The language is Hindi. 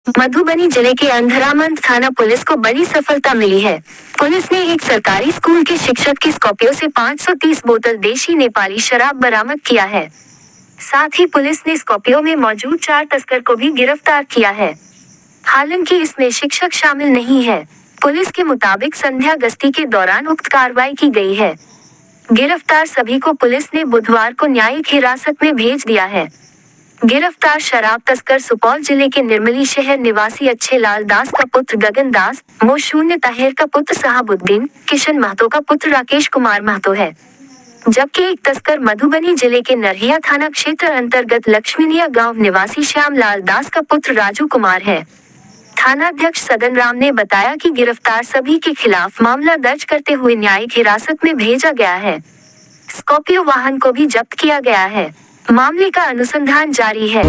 मधुबनी जिले के अंधरामंद थाना पुलिस को बड़ी सफलता मिली है। पुलिस ने एक सरकारी स्कूल के शिक्षक की स्कॉर्पियो से 530 बोतल देशी नेपाली शराब बरामद किया है। साथ ही पुलिस ने स्कॉर्पियो में मौजूद 4 तस्कर को भी गिरफ्तार किया है। हालांकि इसमें शिक्षक शामिल नहीं है। पुलिस के मुताबिक संध्या गश्ती के दौरान उक्त कार्रवाई की गई है। गिरफ्तार सभी को पुलिस ने बुधवार को न्यायिक हिरासत में भेज दिया है। गिरफ्तार शराब तस्कर सुपौल जिले के निर्मली शहर निवासी अच्छे लाल दास का पुत्र गगन दास, मोशून्य ताहिर का पुत्र साहबुद्दीन, किशन महतो का पुत्र राकेश कुमार महतो है। जबकि एक तस्कर मधुबनी जिले के नरहिया थाना क्षेत्र अंतर्गत लक्ष्मीनिया गांव निवासी श्याम लाल दास का पुत्र राजू कुमार है। थानाध्यक्ष सदन राम ने बताया कि गिरफ्तार सभी के खिलाफ मामला दर्ज करते हुए न्यायिक हिरासत में भेजा गया है। स्कॉर्पियो वाहन को भी जब्त किया गया है। मामले का अनुसंधान जारी है।